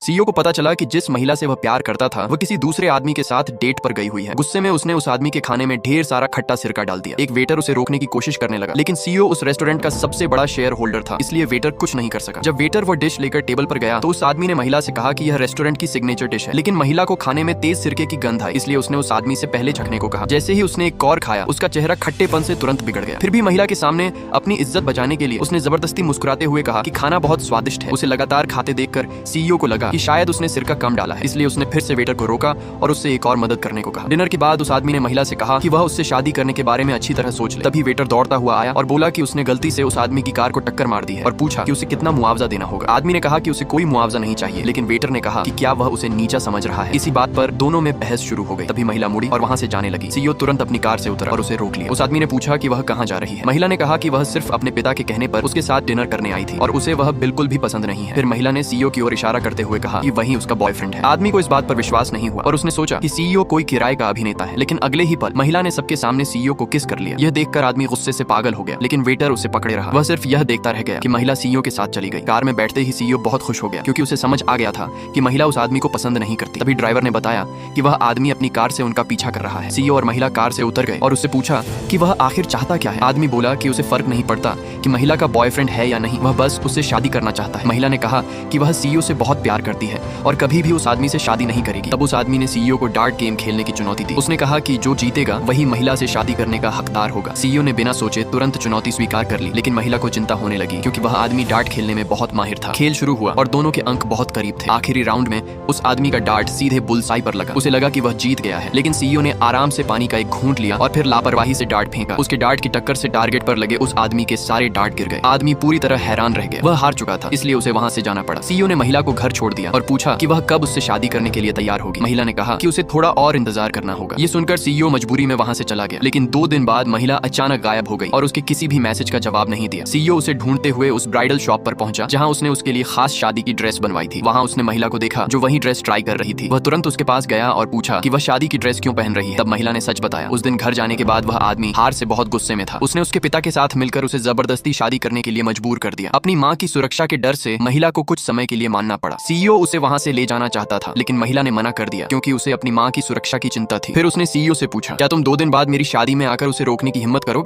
CEO को पता चला कि जिस महिला से वह प्यार करता था वह किसी दूसरे आदमी के साथ डेट पर गई हुई है। गुस्से में उसने उस आदमी के खाने में ढेर सारा खट्टा सिरका डाल दिया। एक वेटर उसे रोकने की कोशिश करने लगा, लेकिन सीईओ उस रेस्टोरेंट का सबसे बड़ा शेयर होल्डर था, इसलिए वेटर कुछ नहीं कर सका। जब वेटर वो डिश लेकर टेबल पर गया तो उस आदमी ने महिला से कहा कि यह रेस्टोरेंट की सिग्नेचर डिश है, लेकिन महिला को खाने में तेज सिरके की गंध आई, इसलिए उसने उस आदमी से पहले चखने को कहा। जैसे ही उसने एक कौर खाया उसका चेहरा खट्टेपन से तुरंत बिगड़ गया। फिर भी महिला के सामने अपनी इज्जत बचाने के लिए उसने जबरदस्ती मुस्कुराते हुए कहा कि खाना बहुत स्वादिष्ट है। उसे लगातार खाते देखकर सीईओ को लगा कि शायद उसने सिरका कम डाला है, इसलिए उसने फिर से वेटर को रोका और उससे एक और मदद करने को कहा। डिनर के बाद उस आदमी ने महिला से कहा कि वह उससे शादी करने के बारे में अच्छी तरह सोच ले। तभी वेटर दौड़ता हुआ आया और बोला कि उसने गलती से उस आदमी की कार को टक्कर मार दी है और पूछा कि उसे कितना मुआवजा देना होगा। आदमी ने कहा कि उसे कोई मुआवजा नहीं चाहिए, लेकिन वेटर ने कहा कि क्या वह उसे नीचा समझ रहा है। इसी बात पर दोनों में बहस शुरू हो गई। तभी महिला मुड़ी और वहां से जाने लगी। सीईओ तुरंत अपनी कार से उतरा और उसे रोक लिया। उस आदमी ने पूछा कि वह कहां जा रही है। महिला ने कहा कि वह सिर्फ अपने पिता के कहने पर उसके साथ डिनर करने आई थी और उसे वह बिल्कुल भी पसंद नहीं है। फिर महिला ने सीईओ की ओर इशारा करते हुए कहा कि वही उसका बॉयफ्रेंड है। आदमी को इस बात पर विश्वास नहीं हुआ और उसने सोचा कि सीईओ कोई किराए का अभिनेता है, लेकिन अगले ही पल महिला ने सबके सामने सीईओ को किस कर लिया। यह देखकर आदमी गुस्से से पागल हो गया, लेकिन वेटर उसे पकड़े रहा। वह सिर्फ यह देखता रह गया कि महिला सीईओ के साथ चली गई। कार में बैठते ही सीईओ बहुत खुश हो गया, क्योंकि उसे समझ आ गया था कि महिला उस आदमी को पसंद नहीं करती। तभी ड्राइवर ने बताया कि वह आदमी अपनी कार से उनका पीछा कर रहा है। सीईओ और महिला कार से उतर गए और उससे पूछा कि वह आखिर चाहता क्या है। आदमी बोला कि उसे फर्क नहीं पड़ता कि महिला का बॉयफ्रेंड है या नहीं, वह बस उससे शादी करना चाहता है। महिला ने कहा कि वह सीईओ से बहुत प्यार करती है और कभी भी उस आदमी से शादी नहीं करेगी। तब उस आदमी ने सीईओ को डार्ट गेम खेलने की चुनौती दी। उसने कहा कि जो जीतेगा वही महिला से शादी करने का हकदार होगा। सीईओ ने बिना सोचे तुरंत चुनौती स्वीकार कर ली, लेकिन महिला को चिंता होने लगी क्योंकि वह आदमी डार्ट खेलने में बहुत माहिर था। खेल शुरू हुआ और दोनों के अंक बहुत करीब थे। आखिरी राउंड में उस आदमी का डार्ट सीधे बुलसाई पर लगा। उसे लगा कि वह जीत गया है, लेकिन सीईओ ने आराम से पानी का एक घूंट लिया और फिर लापरवाही से डार्ट फेंका। उसके डार्ट की टक्कर से टारगेट पर लगे उस आदमी के सारे डार्ट गिर गए। आदमी पूरी तरह हैरान रह गया। वह हार चुका था, इसलिए उसे वहां से जाना पड़ा। सीईओ ने महिला को घर छोड़ दिया और पूछा कि वह कब उससे शादी करने के लिए तैयार होगी। महिला ने कहा कि उसे थोड़ा और इंतजार करना होगा। ये सुनकर सीईओ मजबूरी में वहां से चला गया, लेकिन 2 दिन बाद महिला अचानक गायब हो गई और उसके किसी भी मैसेज का जवाब नहीं दिया। सीईओ उसे ढूंढते हुए उस ब्राइडल शॉप पर पहुंचा जहां उसने उसके लिए खास शादी की ड्रेस बनवाई थी। वहां उसने महिला को देखा जो वही ड्रेस ट्राई कर रही थी। वह तुरंत उसके पास गया और पूछा कि वह शादी की ड्रेस क्यों पहन रही है। तब महिला ने सच बताया। उस दिन घर जाने के बाद वह आदमी हार से बहुत गुस्से में था। उसने उसके पिता के साथ मिलकर उसे जबरदस्ती शादी करने के लिए मजबूर कर दिया। अपनी माँ की सुरक्षा के डर से महिला को कुछ समय के लिए मानना पड़ा। सीईओ उसे वहां से ले जाना चाहता था, लेकिन महिला ने मना कर दिया क्योंकि उसे अपनी माँ की सुरक्षा की चिंता थी। फिर उसने सीईओ से पूछा, क्या तुम 2 दिन बाद मेरी शादी में आकर उसे रोकने की हिम्मत करोगे।